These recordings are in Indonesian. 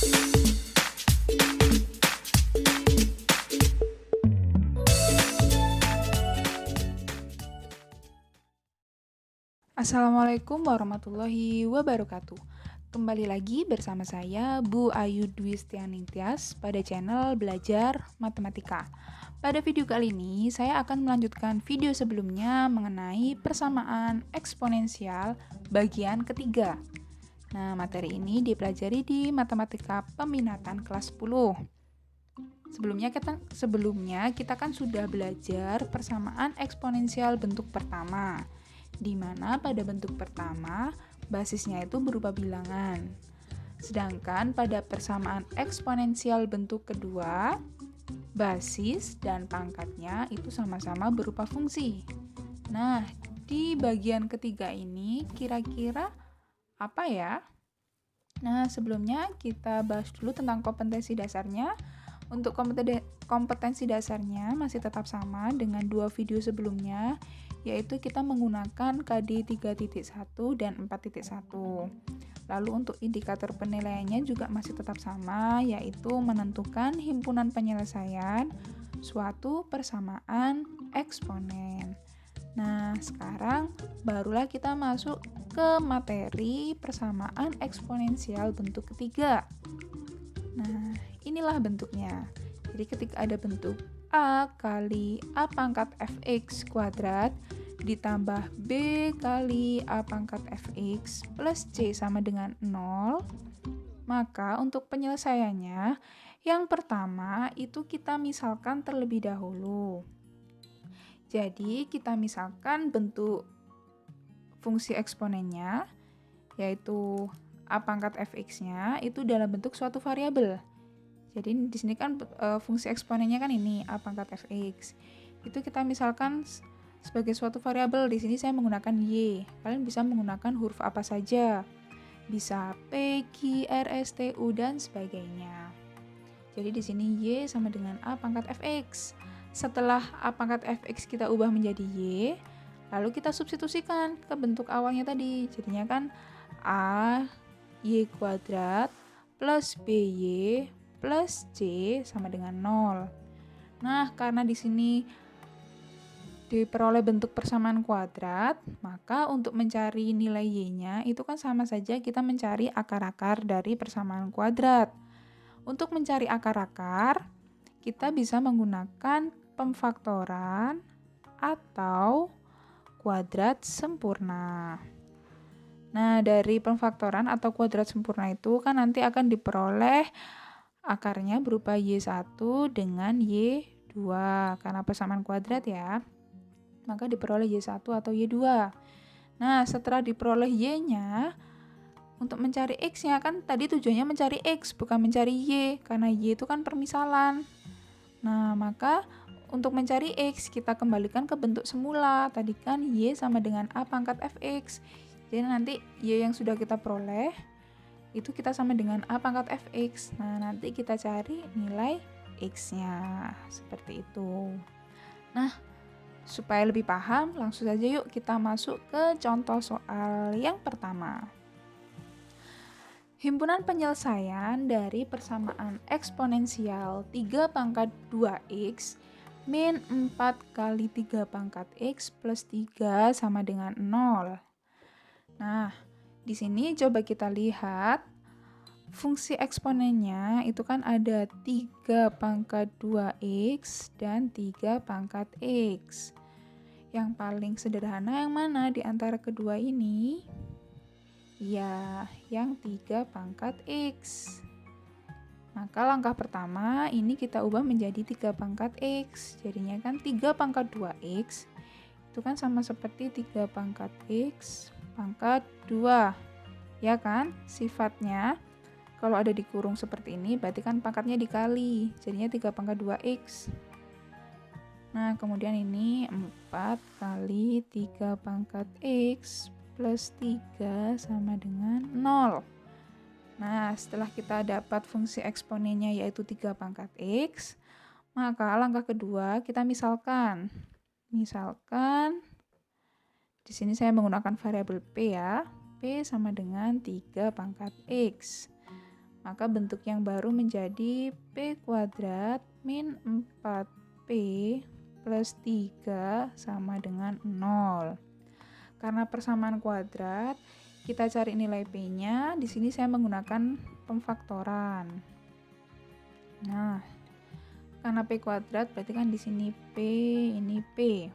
Assalamualaikum warahmatullahi wabarakatuh. Kembali lagi bersama saya Bu Ayu Dwi Stianingtyas pada channel Belajar Matematika. Pada video kali ini saya akan melanjutkan video sebelumnya mengenai persamaan eksponensial bagian ketiga. Nah, materi ini dipelajari di Matematika Peminatan kelas 10. Sebelumnya kita kan sudah belajar persamaan eksponensial bentuk pertama, di mana pada bentuk pertama basisnya itu berupa bilangan. Sedangkan pada persamaan eksponensial bentuk kedua, basis dan pangkatnya itu sama-sama berupa fungsi. Nah, di bagian ketiga ini kira-kira apa ya? Nah, sebelumnya kita bahas dulu tentang kompetensi dasarnya. Untuk kompetensi dasarnya masih tetap sama dengan dua video sebelumnya, yaitu kita menggunakan KD 3.1 dan 4.1. Lalu untuk indikator penilaiannya juga masih tetap sama, yaitu menentukan himpunan penyelesaian suatu persamaan eksponen. Nah, sekarang barulah kita masuk ke materi persamaan eksponensial bentuk ketiga. Nah, inilah bentuknya. Jadi ketika ada bentuk A kali A pangkat fx kuadrat ditambah B kali A pangkat fx plus C sama dengan 0, maka untuk penyelesaiannya, yang pertama itu kita misalkan terlebih dahulu. Jadi kita misalkan bentuk fungsi eksponennya, yaitu A pangkat fx-nya itu dalam bentuk suatu variabel. Jadi di sini kan fungsi eksponennya kan ini A pangkat fx. Itu kita misalkan sebagai suatu variabel. Di sini saya menggunakan y. Kalian bisa menggunakan huruf apa saja. Bisa P, Q, R, S, T, U dan sebagainya. Jadi di sini y sama dengan A pangkat fx. Setelah A pangkat fx kita ubah menjadi y, lalu kita substitusikan ke bentuk awalnya tadi. Jadinya kan A y kuadrat plus by plus c sama dengan 0. Nah, karena di sini diperoleh bentuk persamaan kuadrat, maka untuk mencari nilai y-nya itu kan sama saja kita mencari akar-akar dari persamaan kuadrat. Untuk mencari akar-akar, kita bisa menggunakan pemfaktoran atau kuadrat sempurna. Nah, dari pemfaktoran atau kuadrat sempurna itu kan nanti akan diperoleh akarnya berupa y1 dengan y2. Karena persamaan kuadrat ya, maka diperoleh y1 atau y2. Nah, setelah diperoleh y-nya, untuk mencari x-nya kan tadi tujuannya mencari x, bukan mencari y, karena y itu kan permisalan. Nah, maka untuk mencari x, kita kembalikan ke bentuk semula. Tadi kan y sama dengan A pangkat fx. Jadi nanti y yang sudah kita peroleh, itu kita sama dengan A pangkat fx. Nah, nanti kita cari nilai x-nya. Seperti itu. Nah, supaya lebih paham, langsung saja yuk kita masuk ke contoh soal yang pertama. Himpunan penyelesaian dari persamaan eksponensial 3 pangkat 2x min 4 kali 3 pangkat x plus 3 sama dengan 0. Nah, di sini coba kita lihat fungsi eksponennya itu kan ada 3 pangkat 2x dan 3 pangkat x. Yang paling sederhana yang mana di antara kedua ini? Ya, yang 3 pangkat x. Maka langkah pertama ini kita ubah menjadi 3 pangkat x. Jadinya kan 3 pangkat 2x itu kan sama seperti 3 pangkat x pangkat 2. Ya kan? Sifatnya kalau ada dikurung seperti ini berarti kan pangkatnya dikali. Jadinya 3 pangkat 2x. Nah, kemudian ini 4 kali 3 pangkat x plus 3 sama dengan 0. Nah, setelah kita dapat fungsi eksponennya yaitu 3 pangkat x, maka langkah kedua kita misalkan. Misalkan di sini saya menggunakan variabel p ya. P sama dengan 3 pangkat x. maka bentuk yang baru menjadi P kuadrat min 4P plus 3 sama dengan 0. Karena persamaan kuadrat, kita cari nilai P-nya. Di sini saya menggunakan pemfaktoran. Nah, karena P kuadrat berarti kan di sini P, ini P.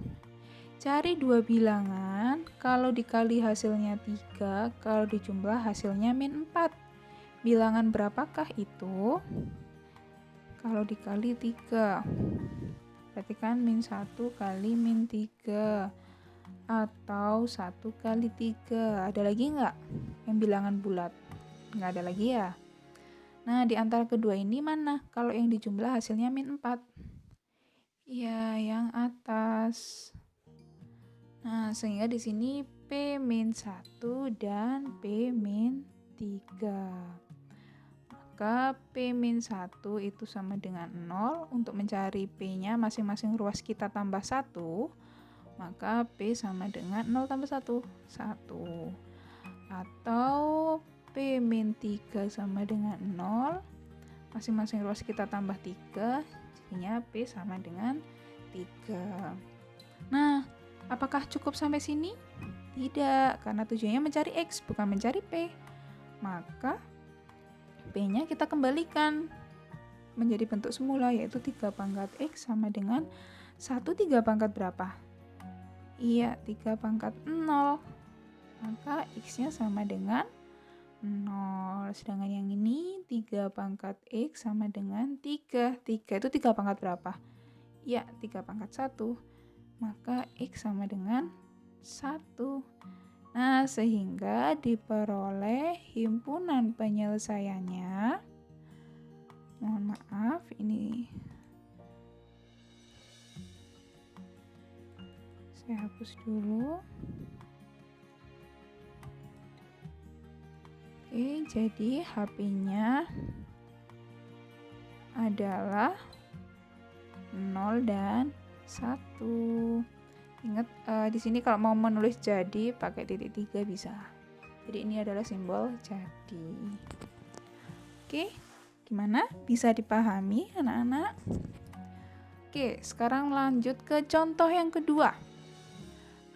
Cari dua bilangan, kalau dikali hasilnya 3, kalau dijumlah hasilnya min 4. Bilangan berapakah itu? Kalau dikali 3, berarti kan min 1 kali min 3. Atau 1 kali 3. Ada lagi nggak yang bilangan bulat? Nggak ada lagi ya? Nah, di antara kedua ini mana? Kalau yang dijumlah hasilnya min 4. Ya, yang atas. Nah, sehingga di sini P min 1 dan P min 3. Maka P min 1 itu sama dengan 0. Untuk mencari P-nya masing-masing ruas kita tambah 1. Maka P sama dengan 0 tambah 1, 1. Atau P min 3 sama dengan 0, masing-masing ruas kita tambah 3, jadinya P sama dengan 3. Nah, apakah cukup sampai sini? Tidak, karena tujuannya mencari X, bukan mencari P. Maka P-nya kita kembalikan menjadi bentuk semula, yaitu 3 pangkat X sama dengan 1 3 pangkat berapa? Iya, 3 pangkat 0. Maka X-nya sama dengan 0. Sedangkan yang ini 3 pangkat X sama dengan 3. 3 itu 3 pangkat berapa? Iya, 3 pangkat 1. Maka X sama dengan 1. Nah, sehingga diperoleh himpunan penyelesaiannya. Mohon maaf, ini saya hapus dulu. Oke, jadi HP-nya adalah 0 dan 1. Ingat, di sini kalau mau menulis jadi pakai titik 3 bisa. Jadi ini adalah simbol jadi. Oke, gimana? Bisa dipahami anak-anak? Oke, sekarang lanjut ke contoh yang kedua.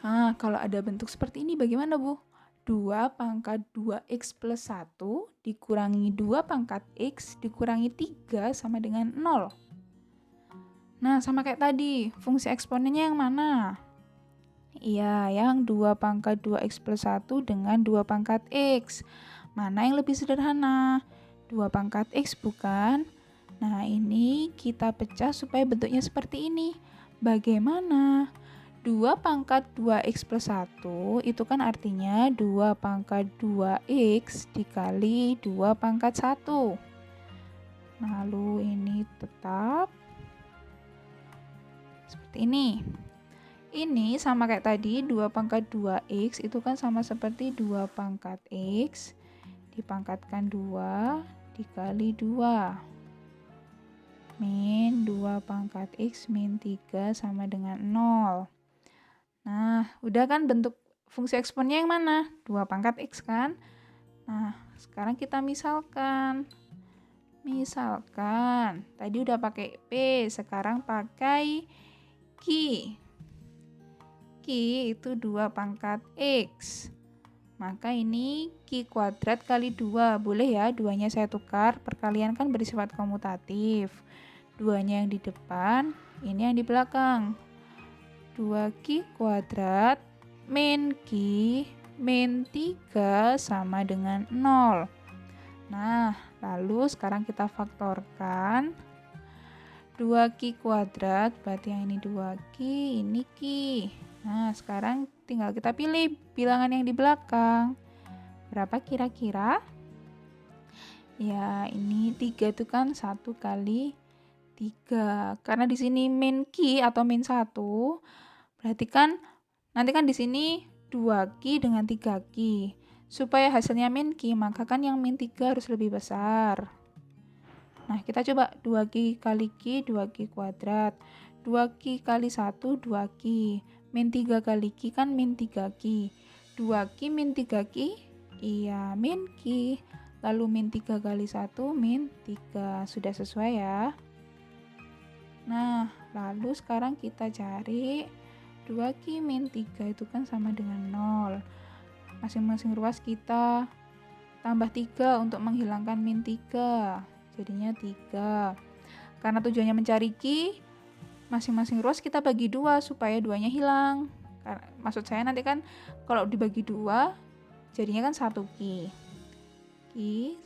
Nah, kalau ada bentuk seperti ini bagaimana, Bu? 2 pangkat 2x plus 1 dikurangi 2 pangkat x dikurangi 3 sama dengan 0. Nah, sama kayak tadi, fungsi eksponennya yang mana? Iya, yang 2 pangkat 2x plus 1 dengan 2 pangkat x. Mana yang lebih sederhana? 2 pangkat x bukan? Nah, ini kita pecah supaya bentuknya seperti ini. Bagaimana? 2 pangkat 2x plus 1 itu kan artinya 2 pangkat 2x dikali 2 pangkat 1. Lalu ini tetap seperti ini. Ini sama kayak tadi, 2 pangkat 2x itu kan sama seperti 2 pangkat x dipangkatkan 2 dikali 2. Min 2 pangkat x min 3 sama dengan 0. Nah, udah kan bentuk fungsi eksponnya yang mana? 2 pangkat X kan? Nah, sekarang kita misalkan. Tadi udah pakai P, sekarang pakai Q. Q itu 2 pangkat X. Maka ini Q kuadrat kali 2. Boleh ya, 2-nya saya tukar. Perkalian kan bersifat komutatif. 2-nya yang di depan, ini yang di belakang. 2Q kuadrat min Q min 3 sama dengan 0. Nah, lalu sekarang kita faktorkan. 2Q kuadrat berarti yang ini 2Q, ini Q. Nah, sekarang tinggal kita pilih bilangan yang di belakang. Berapa kira-kira? Ya, ini 3 itu kan 1 kali 3. Karena di sini min Q atau min 1, berarti kan nanti kan di sini 2Q dengan 3Q. Supaya hasilnya min Q, maka kan yang min 3 harus lebih besar. Nah, kita coba 2Q kali Q, 2Q kuadrat. 2Q kali 1, 2Q. Min 3 kali Q kan min 3Q. 2Q min 3Q, iya min Q. lalu min 3 kali 1 min 3. Sudah sesuai ya. Nah, lalu sekarang kita cari 2Q min 3 itu kan sama dengan 0. Masing-masing ruas kita tambah 3 untuk menghilangkan min 3. Jadinya 3. Karena tujuannya mencari Q, masing-masing ruas kita bagi 2 supaya 2-nya hilang. Maksud saya nanti kan kalau dibagi 2 jadinya kan 1 Q. Q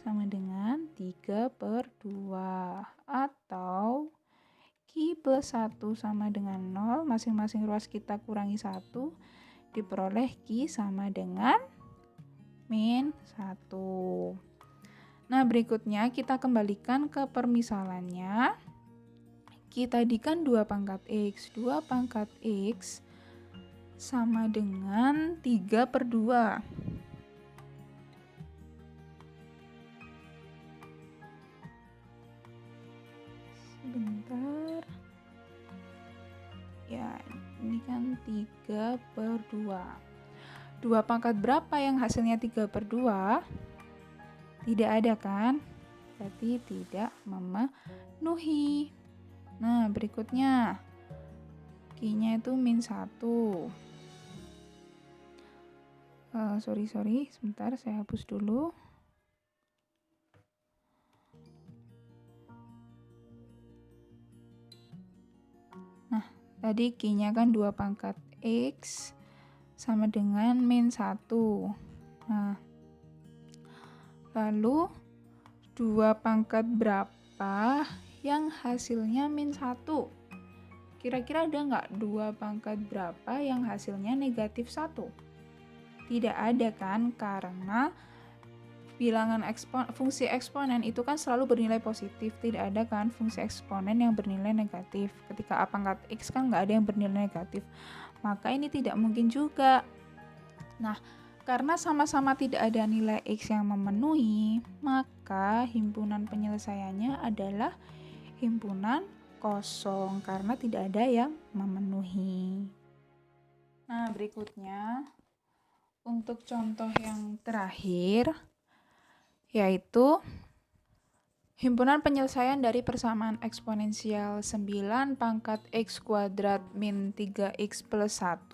sama dengan 3/2. Atau Q plus 1 sama dengan 0, masing-masing ruas kita kurangi 1, diperoleh Q sama dengan min 1. Nah, berikutnya kita kembalikan ke permisalannya. Q tadi kan 2 pangkat X. 2 pangkat X sama dengan 3/2. Sebentar. Ya, ini kan 3/2. 2 pangkat berapa yang hasilnya 3/2? Tidak ada kan? Berarti tidak memenuhi. Nah, berikutnya Q-nya itu min 1. Sorry, sebentar saya hapus dulu. Nah, tadi Q-nya kan 2 pangkat X sama dengan min 1. Nah, lalu 2 pangkat berapa yang hasilnya min 1? Kira-kira ada nggak 2 pangkat berapa yang hasilnya negatif 1? Tidak ada kan, karena bilangan fungsi eksponen itu kan selalu bernilai positif. Tidak ada kan fungsi eksponen yang bernilai negatif. Ketika A pangkat X kan nggak ada yang bernilai negatif. Maka ini tidak mungkin juga. Nah, karena sama-sama tidak ada nilai X yang memenuhi, maka himpunan penyelesaiannya adalah himpunan kosong karena tidak ada yang memenuhi. Nah, berikutnya untuk contoh yang terakhir yaitu himpunan penyelesaian dari persamaan eksponensial 9 pangkat X kuadrat min 3X plus 1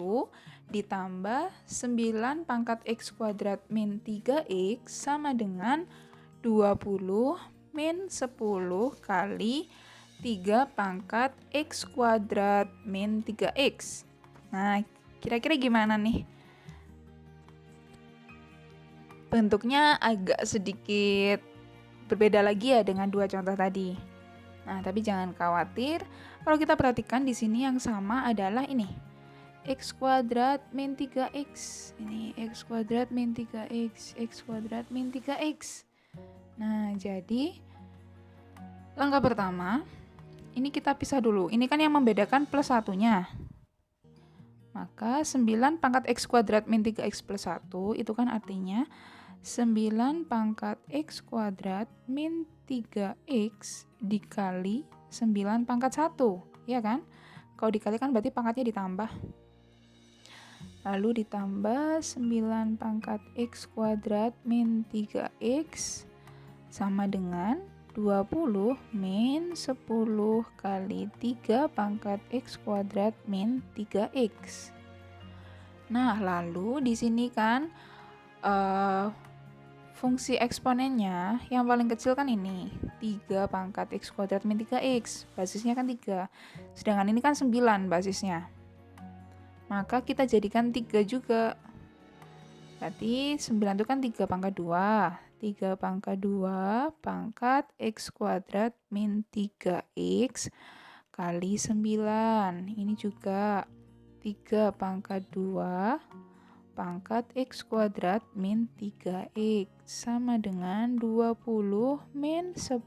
ditambah 9 pangkat X kuadrat min 3X sama dengan 20 min 10 kali 3 pangkat X kuadrat min 3X. Nah, kira-kira gimana nih? Bentuknya agak sedikit berbeda lagi ya dengan dua contoh tadi. Nah, tapi jangan khawatir. Kalau kita perhatikan di sini yang sama adalah ini. X kuadrat min 3X. Ini X kuadrat min 3X. X kuadrat min 3X. Nah, jadi langkah pertama, ini kita pisah dulu. Ini kan yang membedakan plus satunya. Maka 9 pangkat X kuadrat min 3X plus 1 itu kan artinya 9 pangkat X kuadrat min 3X dikali 9 pangkat 1, ya kan? Kalau dikalikan berarti pangkatnya ditambah. Lalu ditambah 9 pangkat X kuadrat min 3X sama dengan 20 min 10 kali 3 pangkat X kuadrat min 3X. Nah, lalu di sini kan fungsi eksponennya yang paling kecil kan ini 3 pangkat X kuadrat min 3X, basisnya kan 3, sedangkan ini kan 9 basisnya, maka kita jadikan 3 juga, berarti 9 itu kan 3 pangkat 2, 3 pangkat 2 pangkat X kuadrat min 3X kali 9, ini juga 3 pangkat 2 pangkat X kuadrat min 3X sama dengan 20 min 10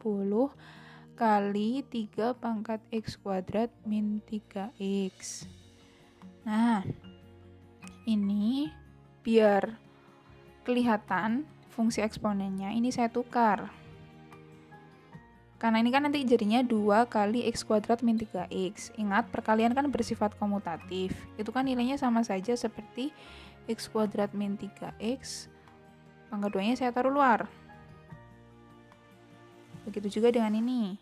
kali 3 pangkat X kuadrat min 3X. Nah, ini biar kelihatan fungsi eksponennya, ini saya tukar. Karena ini kan nanti jadinya 2 kali X kuadrat min 3X. Ingat, perkalian kan bersifat komutatif. Itu kan nilainya sama saja seperti X kuadrat min 3X, pangkat 2-nya saya taruh luar. Begitu juga dengan ini.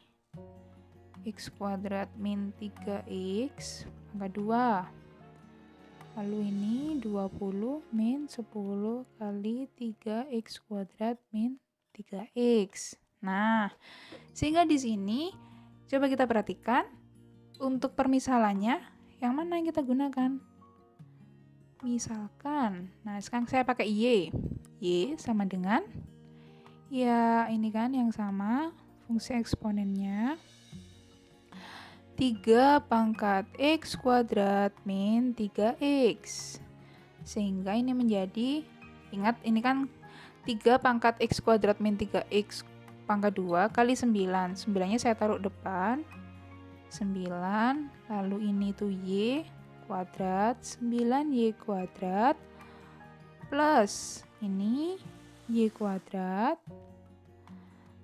X kuadrat min 3x pangkat 2. Lalu ini 20 min 10 kali 3x kuadrat min 3x. Nah, sehingga di sini coba kita perhatikan untuk permisalannya yang mana yang kita gunakan. Misalkan, nah sekarang saya pakai Y. Y sama dengan, ya ini kan yang sama, fungsi eksponennya 3 pangkat X kuadrat min 3X. Sehingga ini menjadi, ingat ini kan 3 pangkat X kuadrat min 3X pangkat 2 kali 9. 9-nya saya taruh depan. 9, lalu ini tuh Y kuadrat, 9Y kuadrat, plus ini Y kuadrat,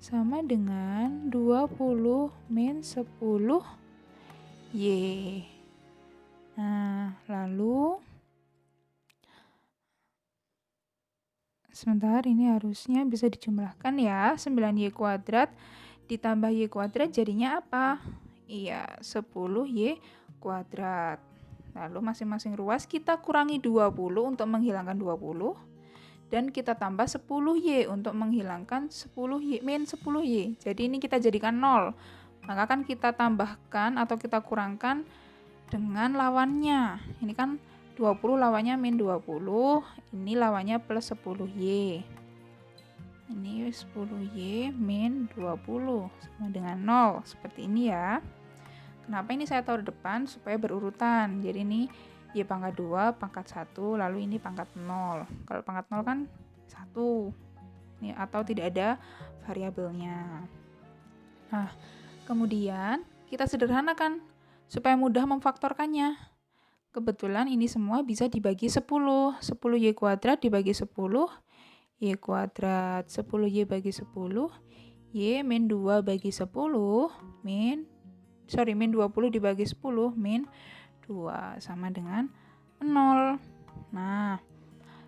sama dengan 20 min 10 Y. Nah, lalu sebentar, ini harusnya bisa dijumlahkan ya. 9Y kuadrat ditambah Y kuadrat jadinya apa? Iya, 10Y kuadrat. Lalu masing-masing ruas kita kurangi 20 untuk menghilangkan 20. Dan kita tambah 10Y untuk menghilangkan 10Y, min 10Y. Jadi ini kita jadikan 0. Maka kan kita tambahkan atau kita kurangkan dengan lawannya. Ini kan 20 lawannya min 20, ini lawannya plus 10Y. Ini 10Y min 20 sama dengan 0. Seperti ini ya. Kenapa ini saya taruh depan? Supaya berurutan. Jadi ini Y pangkat 2, pangkat 1, lalu ini pangkat 0. Kalau pangkat 0 kan 1. Ini atau tidak ada variabelnya. Nah, kemudian kita sederhanakan supaya mudah memfaktorkannya. Kebetulan ini semua bisa dibagi 10. 10Y kuadrat dibagi 10, Y kuadrat. 10Y bagi 10, Y min 2 bagi 10, min 20 dibagi 10, min 2, sama dengan 0. Nah,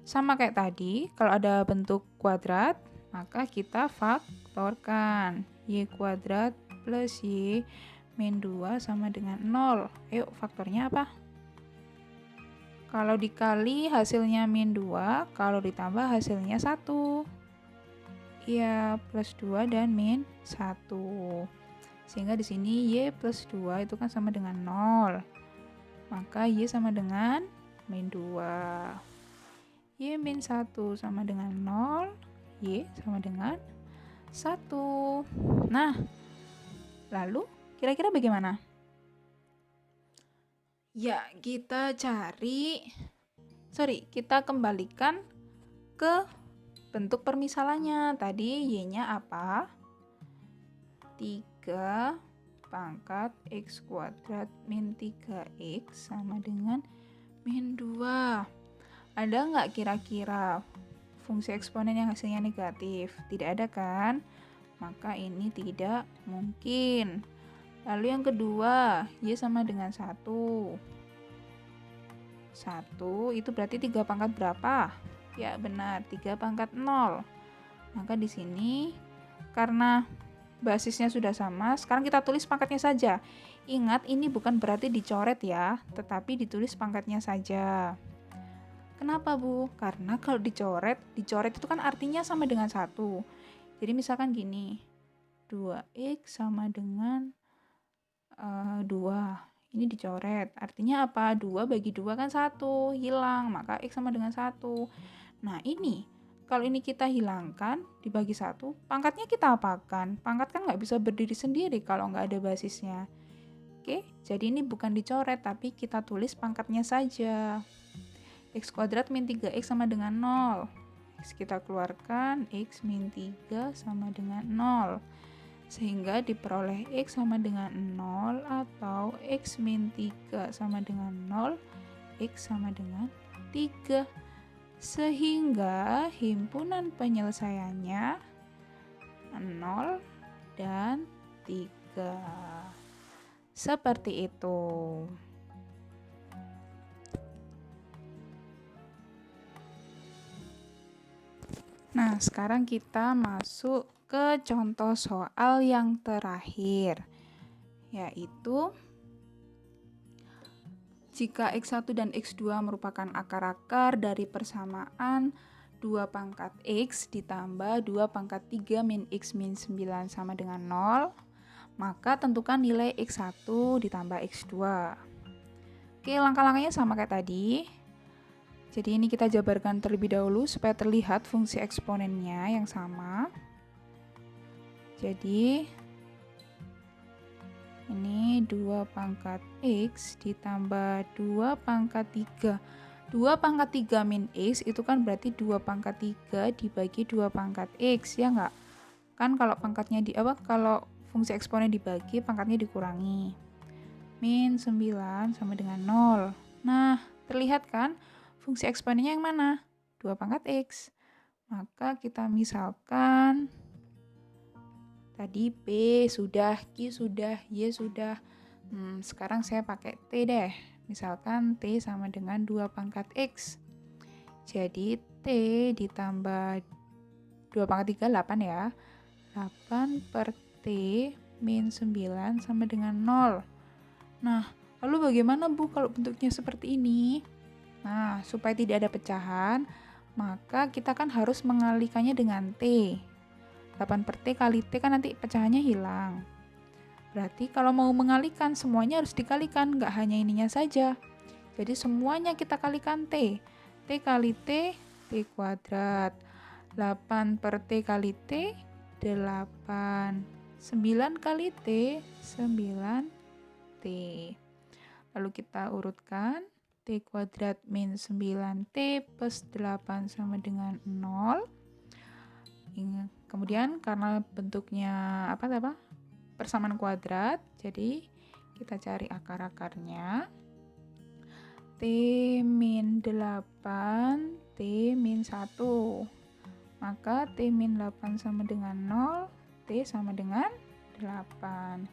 sama kayak tadi, kalau ada bentuk kuadrat, maka kita faktorkan. Y kuadrat plus Y min 2 sama dengan 0. Ayo, faktornya apa? Kalau dikali hasilnya min 2, kalau ditambah hasilnya 1. Iya, plus 2 dan min 1. Sehingga di sini Y plus 2 itu kan sama dengan 0. Maka Y sama dengan min 2. Y min 1 sama dengan 0. Y sama dengan 1. Nah, lalu kira-kira bagaimana? Ya, kita kembalikan ke bentuk permisalannya. Tadi Y-nya apa? 3 pangkat X kuadrat min 3X sama dengan min 2. Ada nggak kira-kira fungsi eksponen yang hasilnya negatif? Tidak ada kan? Maka ini tidak mungkin. Lalu yang kedua, Y sama dengan 1. 1 itu berarti 3 pangkat berapa? Ya benar, 3 pangkat 0. Maka di sini karena basisnya sudah sama, sekarang kita tulis pangkatnya saja. Ingat, ini bukan berarti dicoret ya, tetapi ditulis pangkatnya saja. Kenapa, Bu? Karena kalau dicoret itu kan artinya sama dengan 1. Jadi misalkan gini, 2X sama dengan 2. Ini dicoret. Artinya apa? 2 bagi 2 kan 1, hilang. Maka X sama dengan 1. Nah ini, kalau ini kita hilangkan, dibagi 1, pangkatnya kita apakan? Pangkat kan nggak bisa berdiri sendiri kalau nggak ada basisnya. Oke, jadi ini bukan dicoret, tapi kita tulis pangkatnya saja. X kuadrat min 3X sama dengan 0. X kita keluarkan, X min 3 sama dengan 0. Sehingga diperoleh X sama dengan 0 atau X min 3 sama dengan 0, X sama dengan 3. Sehingga himpunan penyelesaiannya 0 dan 3. Seperti itu. Nah, sekarang kita masuk ke contoh soal yang terakhir, yaitu jika X1 dan X2 merupakan akar-akar dari persamaan 2 pangkat X ditambah 2 pangkat 3 min X min 9 sama dengan 0, maka tentukan nilai X1 ditambah X2. Oke, langkah-langkahnya sama kayak tadi. Jadi ini kita jabarkan terlebih dahulu supaya terlihat fungsi eksponennya yang sama. Jadi ini 2 pangkat X ditambah 2 pangkat 3. 2 pangkat 3 min X itu kan berarti 2 pangkat 3 dibagi 2 pangkat X, ya enggak? Kan kalau pangkatnya kalau fungsi eksponen dibagi, pangkatnya dikurangi. Min 9 sama dengan 0. Nah, terlihat kan fungsi eksponennya yang mana? 2 pangkat X. Maka kita misalkan tadi P sudah, Q sudah, Y sudah. Sekarang saya pakai T deh. Misalkan T sama dengan 2 pangkat X. Jadi T ditambah 2 pangkat 3, 8 ya. 8 per T min 9 sama dengan 0. Nah, lalu bagaimana Bu kalau bentuknya seperti ini? Nah, supaya tidak ada pecahan, maka kita kan harus mengalikannya dengan T. 8 per T kali T kan nanti pecahannya hilang. Berarti kalau mau mengalikan, semuanya harus dikalikan, nggak hanya ininya saja. Jadi semuanya kita kalikan T. T kali T, T kuadrat. 8 per T kali T, 8. 9 kali T, 9 T. Lalu kita urutkan. T kuadrat min 9T plus 8 sama dengan 0. Kemudian karena bentuknya persamaan kuadrat, jadi kita cari akar-akarnya. T min 8, T min 1. Maka T min 8 sama dengan 0, T sama dengan 8.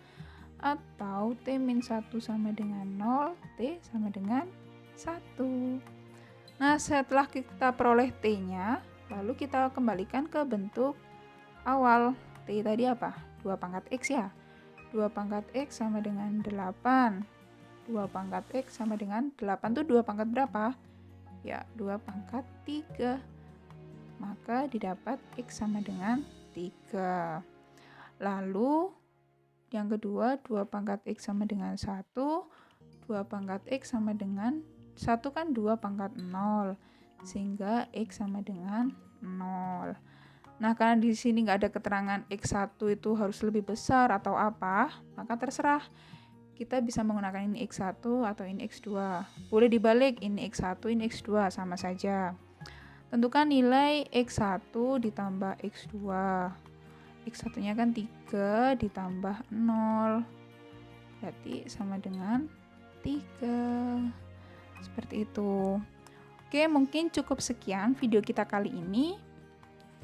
Atau T min 1 sama dengan 0, T sama dengan 1. Nah, setelah kita peroleh T-nya, lalu kita kembalikan ke bentuk awal. T tadi apa? 2 pangkat X ya. 2 pangkat X sama dengan 8. 2 pangkat X sama dengan 8 itu 2 pangkat berapa? Ya, 2 pangkat 3. Maka didapat X sama dengan 3. Lalu yang kedua, 2 pangkat X sama dengan 1. 2 pangkat X sama dengan 1 kan 2 pangkat 0, sehingga X sama dengan 0. Nah, karena di sini nggak ada keterangan X1 itu harus lebih besar atau apa, maka terserah. Kita bisa menggunakan ini X1 atau ini X2. Boleh dibalik, ini X1, ini X2, sama saja. Tentukan nilai X1 ditambah X2. X1-nya kan 3 ditambah 0. Berarti sama dengan 3. Seperti itu. Oke, mungkin cukup sekian video kita kali ini.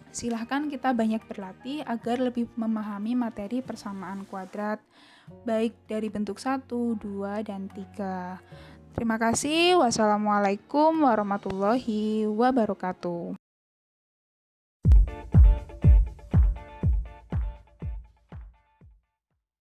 Silahkan kita banyak berlatih agar lebih memahami materi persamaan kuadrat, baik dari bentuk 1, 2, dan 3. Terima kasih. Wassalamualaikum warahmatullahi wabarakatuh.